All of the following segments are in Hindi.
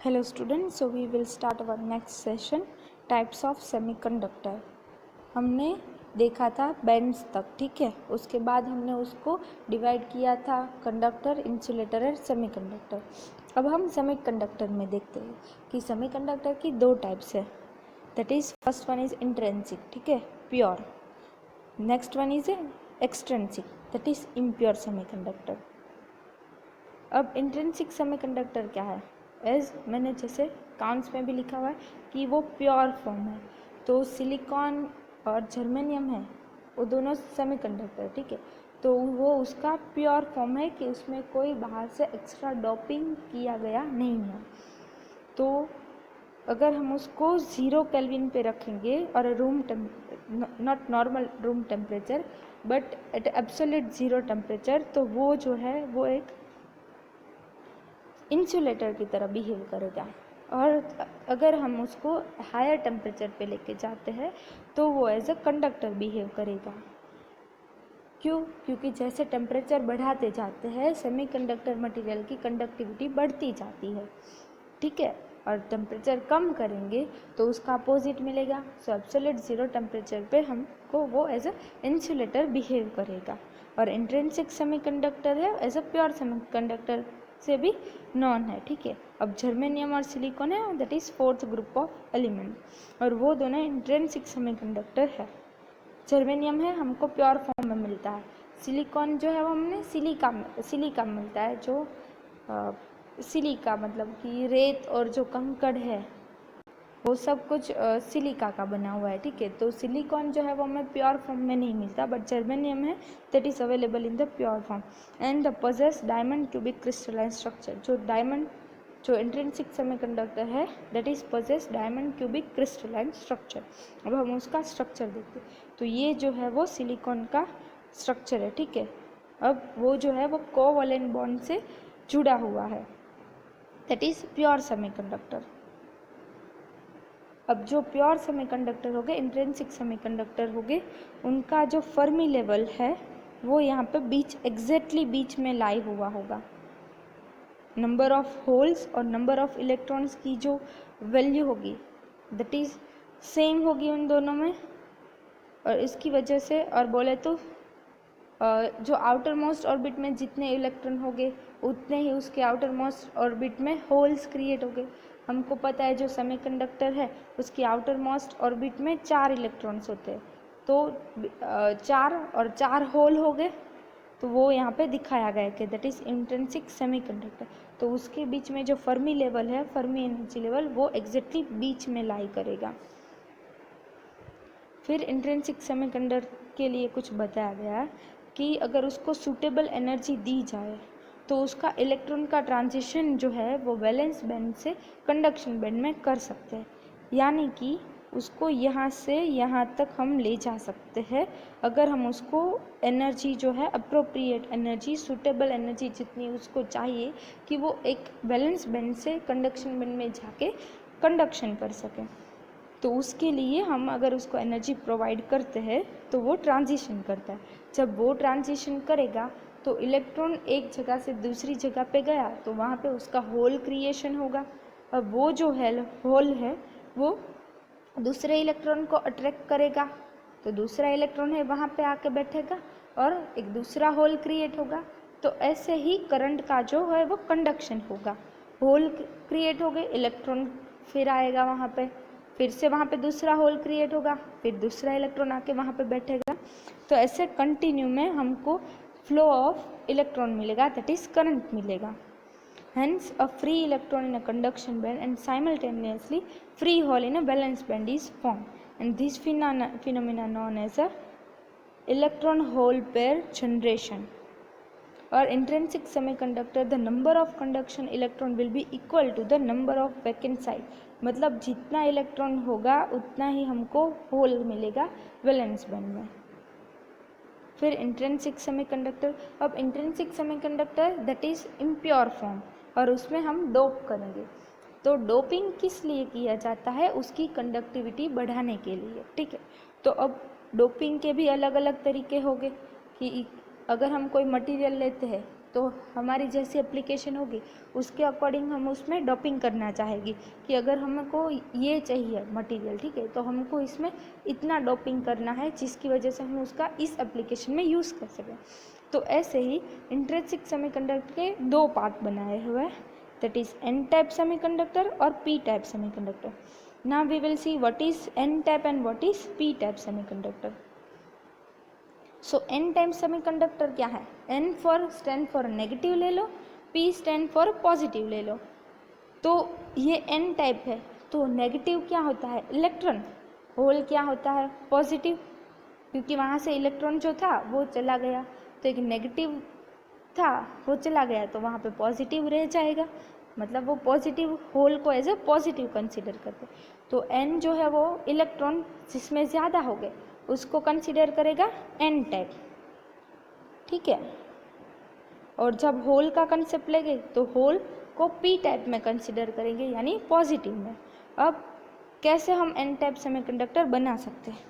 Hello students, so we will start our next session, types of semiconductor. हमने देखा था बैंड्स तक, ठीक है। उसके बाद हमने उसको डिवाइड किया था कंडक्टर, इंसुलेटर और सेमीकंडक्टर। अब हम सेमीकंडक्टर में देखते हैं कि सेमीकंडक्टर की दो टाइप्स है। That is first one is intrinsic, ठीक है, pure. Next one is extrinsic, that is impure semiconductor. अब इंट्रिंसिक सेमीकंडक्टर क्या है? एज मैंने जैसे काउंट्स में भी लिखा हुआ है कि वो प्योर फॉर्म है। तो सिलिकॉन और जर्मेनियम है, वो दोनों सेमीकंडक्टर, ठीक है। तो वो उसका प्योर फॉर्म है कि उसमें कोई बाहर से एक्स्ट्रा डोपिंग किया गया नहीं है। तो अगर हम उसको 0 केल्विन पे रखेंगे और not normal room temperature but at absolute 0 temperature, तो वो जो है वो एक इंसुलेटर की तरह बिहेव करेगा। और अगर हम उसको हायर टेम्परेचर पे लेके जाते हैं तो वो एज अ कंडक्टर बिहेव करेगा। क्यों? क्योंकि जैसे टेम्परेचर बढ़ाते जाते हैं सेमीकंडक्टर मटेरियल की कंडक्टिविटी बढ़ती जाती है, ठीक है। और टेम्परेचर कम करेंगे तो उसका अपोजिट मिलेगा। सो एब्सोल्यूट 0 टेम्परेचर पे हमको वो एज अ इंसुलेटर बिहेव करेगा। और इंट्रिंसिक सेमीकंडक्टर है एज अ प्योर सेमीकंडक्टर से भी नॉन है, ठीक है। अब जर्मेनियम और सिलिकॉन है, that is fourth group of element, और वो दोनों इंट्रिंसिक सेमीकंडक्टर है। जर्मेनियम है हमको प्योर फॉर्म में मिलता है, सिलिकॉन जो है वो हमने सिलिका मिलता है, जो सिलिका मतलब कि रेत और जो कंकड़ है वो सब कुछ सिलिका का बना हुआ है, ठीक है। तो सिलिकॉन जो है वो हमें प्योर फॉर्म में नहीं मिलता, बट जर्मेनियम है that is available in the pure form and the possess diamond cubic crystalline structure. जो इंट्रिंसिक सेमीकंडक्टर है that is possess diamond cubic crystalline structure. अब हम उसका स्ट्रक्चर देखते हैं। तो ये जो है वो सिलिकॉन का स्ट्रक्चर है, ठीक है। अब वो जो है वो कोवैलेंट बॉन्ड से जुड़ा हुआ है, दैट इज़ प्योर सेमीकंडक्टर। अब जो प्योर सेमीकंडक्टर हो गए, इंट्रिंसिक सेमीकंडक्टर हो गए, उनका जो फर्मी लेवल है वो यहाँ पे एग्जैक्टली बीच में लाई हुआ होगा। नंबर ऑफ होल्स और नंबर ऑफ इलेक्ट्रॉन्स की जो वैल्यू होगी दैट इज़ सेम होगी उन दोनों में। और इसकी वजह से और बोले तो जो आउटर मोस्ट ऑर्बिट में जितने इलेक्ट्रॉन होंगे उतने ही उसके आउटर मोस्ट ऑर्बिट में होल्स क्रिएट होंगे। हमको पता है जो सेमीकंडक्टर है उसकी आउटर मोस्ट ऑर्बिट में 4 इलेक्ट्रॉन्स होते हैं, तो 4 होल हो गए। तो वो यहाँ पे दिखाया गया है कि दैट इज़ इंट्रिंसिक सेमीकंडक्टर। तो उसके बीच में जो फर्मी लेवल है, फर्मी एनर्जी लेवल, वो एग्जैक्टली बीच में लाई करेगा। फिर इंट्रिंसिक सेमीकंडक्टर के लिए कुछ बताया गया है कि अगर उसको सूटेबल एनर्जी दी जाए तो उसका इलेक्ट्रॉन का ट्रांजिशन जो है वो वैलेंस बैंड से कंडक्शन बैंड में कर सकते हैं, यानी कि उसको यहाँ से यहाँ तक हम ले जा सकते हैं अगर हम उसको एनर्जी जो है अप्रोप्रिएट एनर्जी, सूटेबल एनर्जी जितनी उसको चाहिए कि वो एक वैलेंस बैंड से कंडक्शन बैंड में जाके कंडक्शन कर सकें। तो उसके लिए हम अगर उसको एनर्जी प्रोवाइड करते हैं तो वो ट्रांजिशन करता है। जब वो ट्रांजिशन करेगा तो इलेक्ट्रॉन एक जगह से दूसरी जगह पे गया तो वहाँ पे उसका होल क्रिएशन होगा। अब वो जो है होल है वो दूसरे इलेक्ट्रॉन को अट्रैक्ट करेगा, तो दूसरा इलेक्ट्रॉन है वहाँ पे आके बैठेगा और एक दूसरा होल क्रिएट होगा। तो ऐसे ही करंट का जो है वो कंडक्शन होगा। होल क्रिएट हो गए, इलेक्ट्रॉन फिर आएगा वहाँ पे, फिर से वहाँ पे दूसरा होल क्रिएट होगा, फिर दूसरा इलेक्ट्रॉन आके वहाँ पे बैठेगा। तो ऐसे कंटिन्यू में हमको फ्लो ऑफ इलेक्ट्रॉन मिलेगा, दैट इज़ करंट मिलेगा। Hence, a free electron in a conduction band and simultaneously free hole in a valence band is formed, and this phenomena known as a electron hole pair generation. Or intrinsic semiconductor, the number of conduction electron will be equal to the number of vacant site. मतलब जितना इलेक्ट्रॉन होगा उतना ही हमको होल मिलेगा वैलेंस बैंड में। फिर इंट्रिंसिक सेमीकंडक्टर। अब intrinsic semiconductor that is impure form और उसमें हम डोप करेंगे। तो डोपिंग किस लिए किया जाता है? उसकी कंडक्टिविटी बढ़ाने के लिए, ठीक है। तो अब डोपिंग के भी अलग अलग तरीके हो गए कि अगर हम कोई मटेरियल लेते हैं तो हमारी जैसी एप्लीकेशन होगी उसके अकॉर्डिंग हम उसमें डोपिंग करना चाहेगी कि अगर हमको ये चाहिए मटेरियल, ठीक है, तो हमको इसमें इतना डोपिंग करना है जिसकी वजह से हम उसका इस एप्लीकेशन में यूज़ कर सकें। तो ऐसे ही इंट्रिंसिक सेमीकंडक्टर के दो पार्ट बनाए हुए हैं, that is N type semiconductor और P type semiconductor. Now we will see what is N type and what is P type semiconductor. So N type semiconductor क्या है? N for stand for negative ले लो, पी स्टैंड फॉर पॉजिटिव ले लो। तो ये एन टाइप है, तो नेगेटिव क्या होता है? इलेक्ट्रॉन। होल क्या होता है? पॉजिटिव, क्योंकि वहाँ से इलेक्ट्रॉन जो था वो चला गया, तो एक नेगेटिव था वो चला गया तो वहाँ पे पॉजिटिव रह जाएगा, मतलब वो पॉजिटिव होल को एज ए पॉजिटिव कंसीडर करते। तो एन जो है वो इलेक्ट्रॉन जिसमें ज़्यादा हो गए उसको कंसीडर करेगा एन टाइप, ठीक है। और जब होल का कंसेप्ट लेंगे तो होल को पी टाइप में कंसीडर करेंगे, यानी पॉजिटिव में। अब कैसे हम एन टाइप सेमीकंडक्टर बना सकते हैं?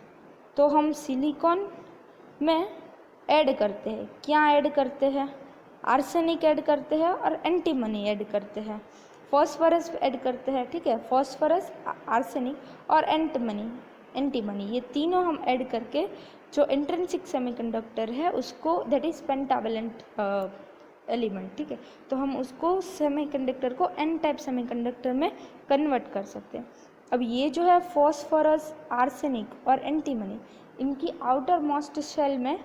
तो हम सिलिकॉन में ऐड करते हैं, क्या ऐड करते हैं? आर्सेनिक ऐड करते हैं और एंटीमनी ऐड करते हैं, फॉस्फोरस ऐड करते हैं, ठीक है। फॉस्फोरस, आर्सेनिक और एंटीमनी ये तीनों हम ऐड करके जो इंट्रिंसिक सेमीकंडक्टर है उसको, दैट इज पेंटावेलेंट एलिमेंट, ठीक है, तो हम उसको सेमीकंडक्टर को एन टाइप सेमीकंडक्टर में कन्वर्ट कर सकते हैं। अब ये जो है फॉस्फोरस, आर्सेनिक और एंटीमनी, इनकी आउटर मोस्ट शेल में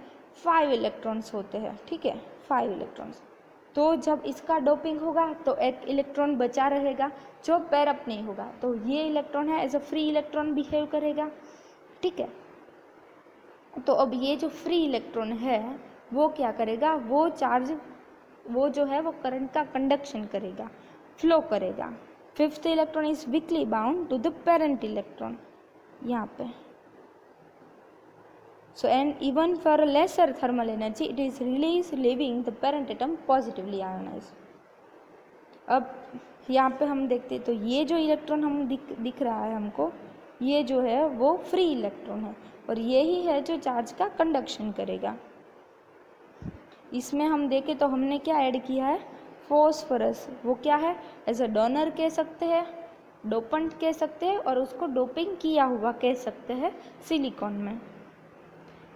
5 इलेक्ट्रॉन्स होते हैं, ठीक है, 5 इलेक्ट्रॉन्स। तो जब इसका डोपिंग होगा तो एक इलेक्ट्रॉन बचा रहेगा जो पेयर अप नहीं होगा, तो ये इलेक्ट्रॉन है as a free electron behave करेगा, ठीक है। तो अब ये जो फ्री इलेक्ट्रॉन है वो क्या करेगा? वो चार्ज, वो जो है वो करंट का कंडक्शन करेगा, फ्लो करेगा। 5th electron is weakly bound to the parent electron यहाँ पे। So and even for lesser thermal energy it is released leaving the parent atom positively ionized। अब यहाँ पे हम देखते तो ये जो इलेक्ट्रॉन हम दिख रहा है हमको, ये जो है वो फ्री इलेक्ट्रॉन है और ये ही है जो चार्ज का कंडक्शन करेगा। इसमें हम देखें तो हमने क्या ऐड किया है? फॉस्फोरस। वो क्या है? एज अ डोनर कह सकते हैं, डोपेंट कह सकते हैं, और उसको डोपिंग किया हुआ कह सकते हैं सिलिकॉन में।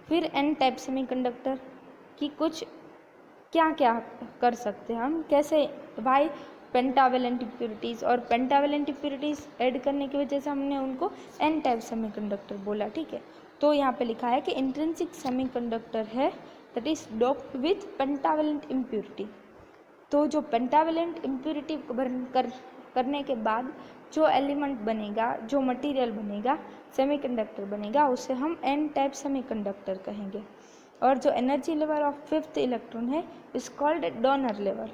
फिर एन टाइप सेमीकंडक्टर की कुछ क्या क्या कर सकते हैं हम, कैसे? बाय पेंटावेलेंट इम्प्योरिटीज़, और पेंटावेलेंट इम्प्योरिटीज़ ऐड करने की वजह से हमने उनको एन टाइप सेमीकंडक्टर बोला, ठीक है। तो यहाँ पे लिखा है कि इंट्रिंसिक सेमीकंडक्टर है that is doped with pentavalent impurity. तो जो पेंटावेलेंट इम्प्योरिटी करने के बाद जो एलिमेंट बनेगा, जो मटेरियल बनेगा, सेमीकंडक्टर बनेगा, उसे हम एन टाइप सेमीकंडक्टर कहेंगे। और जो energy level of 5th electron है इज कॉल्ड डोनर लेवल।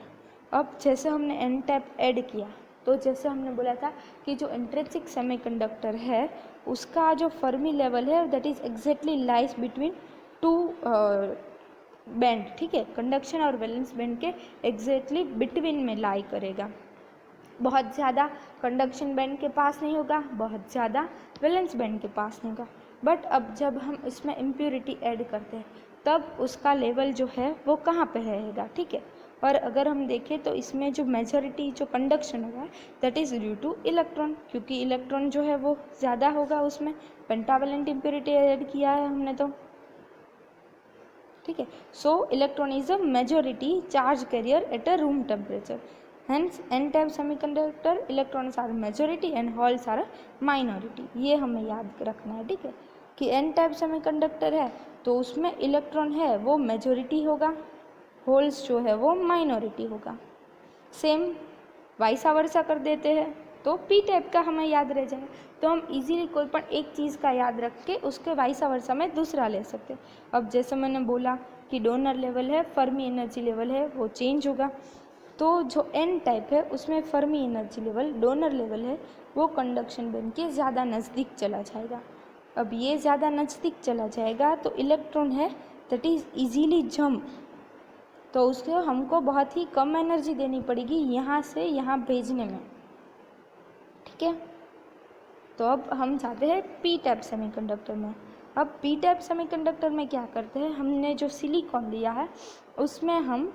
अब जैसे हमने एन टाइप ऐड किया, तो जैसे हमने बोला था कि जो इंट्रिंसिक सेमीकंडक्टर है उसका जो फर्मी लेवल है that is exactly lies between 2 band, ठीक है, कंडक्शन और वैलेंस बैंड के एग्जैक्टली बिटवीन में लाई करेगा। बहुत ज़्यादा कंडक्शन बैंड के पास नहीं होगा, बहुत ज़्यादा वैलेंस बैंड के पास नहीं होगा। बट अब जब हम इसमें इम्प्योरिटी ऐड करते हैं तब उसका लेवल जो है वो कहाँ पे रहेगा, ठीक है। और अगर हम देखें तो इसमें जो मेजॉरिटी जो कंडक्शन होगा that is due two electron, क्योंकि इलेक्ट्रॉन जो है वो ज़्यादा होगा, उसमें पेंटावेलेंट इम्प्योरिटी ऐड किया है हमने, तो ठीक है। So electron is a majority charge carrier at a room temperature, hence n type semiconductor electrons are majority and holes are minority. ये हमें याद रखना है, ठीक है, कि एन टाइप सेमीकंडक्टर है तो उसमें इलेक्ट्रॉन है वो मेजॉरिटी होगा, होल्स जो है वो माइनॉरिटी होगा। सेम वाइसा वर्सा कर देते हैं तो पी टाइप का हमें याद रह जाएगा, तो हम इजीली कोई पण एक चीज़ का याद रख के उसके वाइसा वर्सा में दूसरा ले सकते हैं। अब जैसे मैंने बोला कि डोनर लेवल है, फर्मी एनर्जी लेवल है, वो चेंज होगा। तो जो एन टाइप है उसमें Fermi energy level, donor level है, वो कंडक्शन बैंड के ज़्यादा नज़दीक चला जाएगा। अब ये ज़्यादा नज़दीक चला जाएगा तो इलेक्ट्रॉन है दैट इज़ ईजीली जम्प, तो उसको हमको बहुत ही कम एनर्जी देनी पड़ेगी यहाँ से यहाँ भेजने में, ठीक है। तो अब हम जाते हैं पी टाइप सेमीकंडक्टर में। अब पी टाइप सेमीकंडक्टर में क्या करते हैं, हमने जो सिलिकॉन लिया है उसमें हम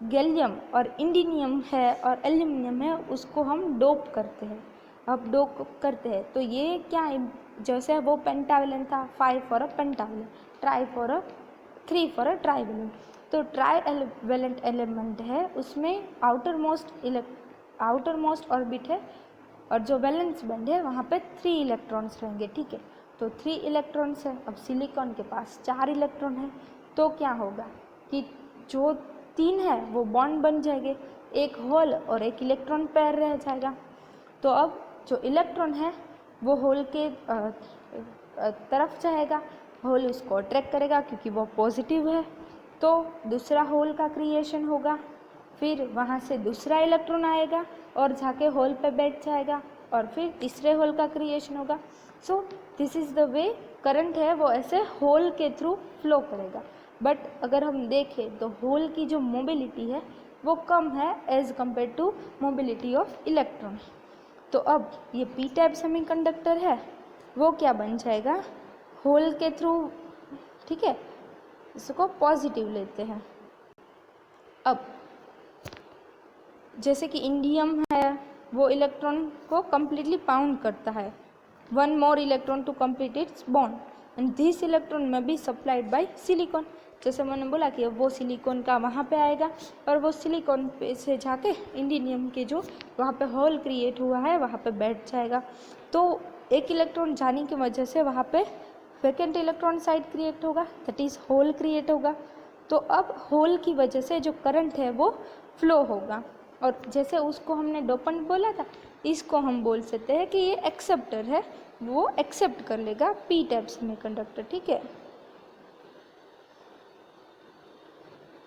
गैलियम और इंडिनियम है और एल्यूमिनियम है उसको हम डोप करते हैं। अब डोप करते हैं तो ये क्या है, जैसे वो पेंटावेलेंट था 5 for a pentavalent, try for a 3 for a trivalent. तो ट्राईवेलेंट एलिमेंट है उसमें आउटर मोस्ट ऑर्बिट है और जो वैलेंस बैंड है वहाँ पे 3 इलेक्ट्रॉन्स रहेंगे। ठीक है, तो 3 इलेक्ट्रॉन्स है। अब सिलिकॉन के पास 4 इलेक्ट्रॉन है, तो क्या होगा कि जो 3 है वो बॉन्ड बन जाएंगे, एक होल और एक इलेक्ट्रॉन पेयर रह जाएगा। तो अब जो इलेक्ट्रॉन है वो होल के तरफ जाएगा, होल उसको अट्रैक्ट करेगा क्योंकि वो पॉजिटिव है, तो दूसरा होल का क्रिएशन होगा। फिर वहाँ से दूसरा इलेक्ट्रॉन आएगा और जाके होल पे बैठ जाएगा और फिर तीसरे होल का क्रिएशन होगा। So this is the way current है वो ऐसे होल के थ्रू फ्लो करेगा। बट अगर हम देखें तो होल की जो मोबिलिटी है वो कम है as compare to mobility of electron. तो अब ये पी टाइप सेमीकंडक्टर है वो क्या बन जाएगा, होल के थ्रू, ठीक है, इसको पॉजिटिव लेते हैं। अब जैसे कि इंडियम है वो इलेक्ट्रॉन को कम्प्लीटली बाउंड करता है, 1 more electron to complete its bond and this electron may be supplied by silicon. जैसे मैंने बोला कि वो सिलिकॉन का वहाँ पे आएगा और वो सिलिकॉन पे से जाके इंडियम के जो वहाँ पे होल क्रिएट हुआ है वहाँ पे बैठ जाएगा। तो एक इलेक्ट्रॉन जाने की वजह से वहाँ पे वैकेंट इलेक्ट्रॉन साइड क्रिएट होगा, दैट इज़ होल क्रिएट होगा। तो अब होल की वजह से जो करंट है वो फ्लो होगा और जैसे उसको हमने डोपेंट बोला था, इसको हम बोल सकते हैं कि ये एक्सेप्टर है, वो एक्सेप्ट कर लेगा पी टाइप सेमीकंडक्टर। ठीक है,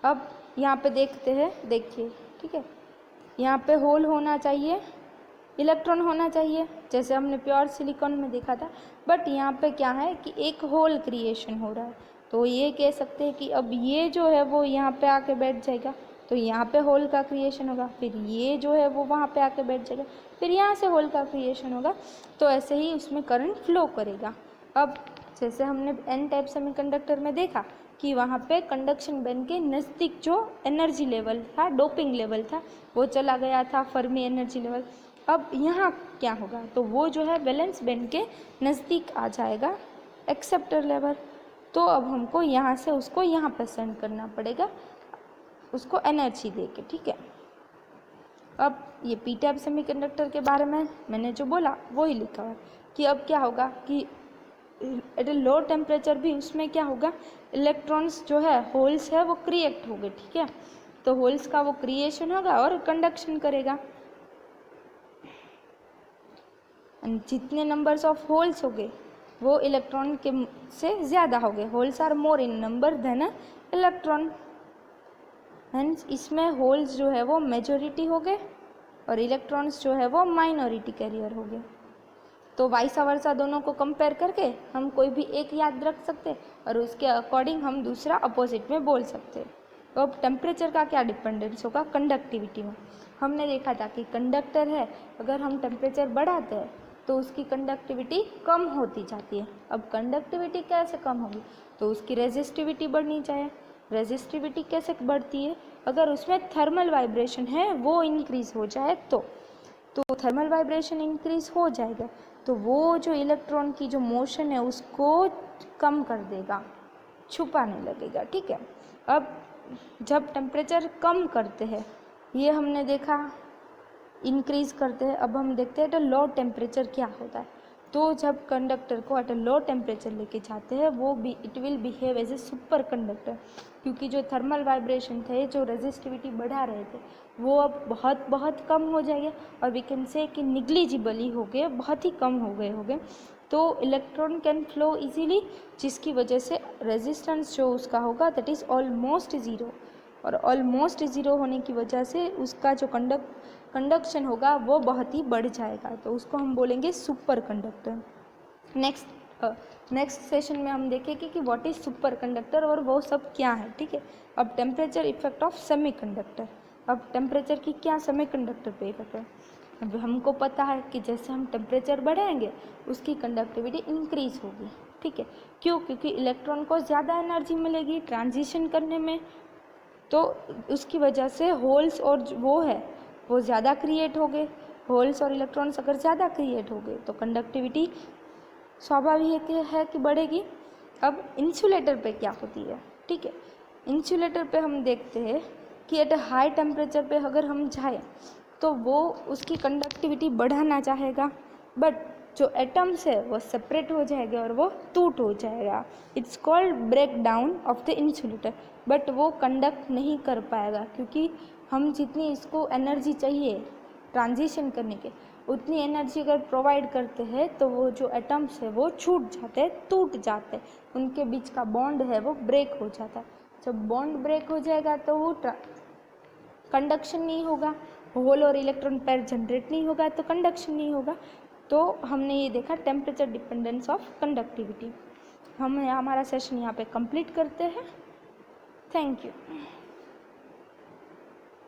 अब यहाँ पे देखते हैं, देखिए, ठीक है, यहाँ पे होल होना चाहिए, इलेक्ट्रॉन होना चाहिए जैसे हमने प्योर सिलिकॉन में देखा था, बट यहाँ पे क्या है कि एक होल क्रिएशन हो रहा है। तो ये कह सकते हैं कि अब ये जो है वो यहाँ पे आके बैठ जाएगा, तो यहाँ पे होल का क्रिएशन होगा, फिर ये जो है वो वहाँ पे आके बैठ जाएगा, फिर यहाँ से होल का क्रिएशन होगा। तो ऐसे ही उसमें करंट फ्लो करेगा। अब जैसे हमने एन टाइप सेमीकंडक्टर में देखा कि वहाँ पे कंडक्शन बैंड के नज़दीक जो एनर्जी लेवल था, डोपिंग लेवल था, वो चला गया था फर्मी एनर्जी लेवल। अब यहाँ क्या होगा, तो वो जो है वैलेंस बैंड के नज़दीक आ जाएगा एक्सेप्टर लेवल। तो अब हमको यहाँ से उसको यहाँ पे सेंड करना पड़ेगा, उसको एनर्जी दे के। ठीक है, अब ये पी टाइप सेमीकंडक्टर के बारे में मैंने जो बोला वो ही लिखा है कि अब क्या होगा कि एट ए लो टेम्परेचर भी उसमें क्या होगा, इलेक्ट्रॉन्स जो है, होल्स है, वो क्रिएट होंगे। ठीक है, तो होल्स का वो क्रिएशन होगा और कंडक्शन करेगा। जितने नंबर्स ऑफ होल्स हो गए वो इलेक्ट्रॉन के से ज़्यादा हो गए, holes are more in number than electron, hence इसमें होल्स जो है वो मेजॉरिटी हो गए और इलेक्ट्रॉन्स जो है वो माइनॉरिटी कैरियर हो गए। तो वाइस वर्सा दोनों को कंपेयर करके हम कोई भी एक याद रख सकते और उसके अकॉर्डिंग हम दूसरा अपोजिट में बोल सकते। तो अब टेम्परेचर का क्या डिपेंडेंस होगा, कंडक्टिविटी में। हमने देखा था कि कंडक्टर है, अगर हम टेम्परेचर बढ़ाते हैं तो उसकी कंडक्टिविटी कम होती जाती है। अब कंडक्टिविटी कैसे कम होगी, तो उसकी रेजिस्टिविटी बढ़नी चाहिए। रेजिस्टिविटी कैसे बढ़ती है, अगर उसमें थर्मल वाइब्रेशन है वो इंक्रीज हो जाए तो थर्मल वाइब्रेशन इंक्रीज हो जाएगा तो वो जो इलेक्ट्रॉन की जो मोशन है उसको कम कर देगा, छुपाने लगेगा। ठीक है, अब जब टेम्परेचर कम करते हैं, ये हमने देखा, इंक्रीज करते हैं, अब हम देखते हैं तो लो टेम्परेचर क्या होता है। तो जब कंडक्टर को एट अ लो टेम्परेचर लेके जाते हैं वो भी it will behave as a super conductor, क्योंकि जो थर्मल वाइब्रेशन थे, जो रेजिस्टिविटी बढ़ा रहे थे, वो अब बहुत बहुत कम हो जाएंगे और वी कैन से कि निग्लिजिबली हो गए, बहुत ही कम हो गए। तो इलेक्ट्रॉन कैन फ्लो इजीली, जिसकी वजह से रेजिस्टेंस जो उसका होगा दैट इज़ ऑलमोस्ट ज़ीरो, और ऑलमोस्ट ज़ीरो होने की वजह से उसका जो कंडक्शन होगा वो बहुत ही बढ़ जाएगा, तो उसको हम बोलेंगे सुपर कंडक्टर। नेक्स्ट सेशन में हम देखेंगे कि व्हाट इज़ सुपर कंडक्टर और वो सब क्या है। ठीक है, अब टेम्परेचर इफेक्ट ऑफ सेमीकंडक्टर। अब टेम्परेचर की क्या सेमीकंडक्टर पे इफेक्ट है। अब हमको पता है कि जैसे हम टेम्परेचर बढ़ाएंगे उसकी कंडक्टिविटी इंक्रीज होगी। ठीक है, क्यों, क्योंकि इलेक्ट्रॉन को ज़्यादा एनर्जी मिलेगी ट्रांजिशन करने में, तो उसकी वजह से होल्स और वो है वो ज़्यादा क्रिएट हो गए। होल्स और इलेक्ट्रॉन्स अगर ज़्यादा क्रिएट हो गए तो कंडक्टिविटी स्वाभाविक है कि बढ़ेगी। अब इंसुलेटर पे क्या होती है, ठीक है। इंसुलेटर पे हम देखते हैं कि एट हाई टेम्परेचर पे अगर हम जाए तो वो उसकी कंडक्टिविटी बढ़ाना चाहेगा, बट जो एटम्स है वो सेपरेट हो जाएगा और वो टूट हो जाएगा। It's called break down of the insulator. But वो कंडक्ट नहीं कर पाएगा क्योंकि हम जितनी इसको एनर्जी चाहिए ट्रांजिशन करने के उतनी एनर्जी अगर प्रोवाइड करते हैं तो वो जो एटम्स है वो छूट जाते हैं, टूट जाते हैं, उनके बीच का बॉन्ड है वो ब्रेक हो जाता है। जब बॉन्ड ब्रेक हो जाएगा तो वो कंडक्शन नहीं होगा, होल और इलेक्ट्रॉन पेयर जनरेट नहीं होगा तो कंडक्शन नहीं होगा। तो हमने ये देखा टेम्परेचर डिपेंडेंस ऑफ कंडक्टिविटी। हम हमारा सेशन यहाँ पे कंप्लीट करते हैं। Thank you.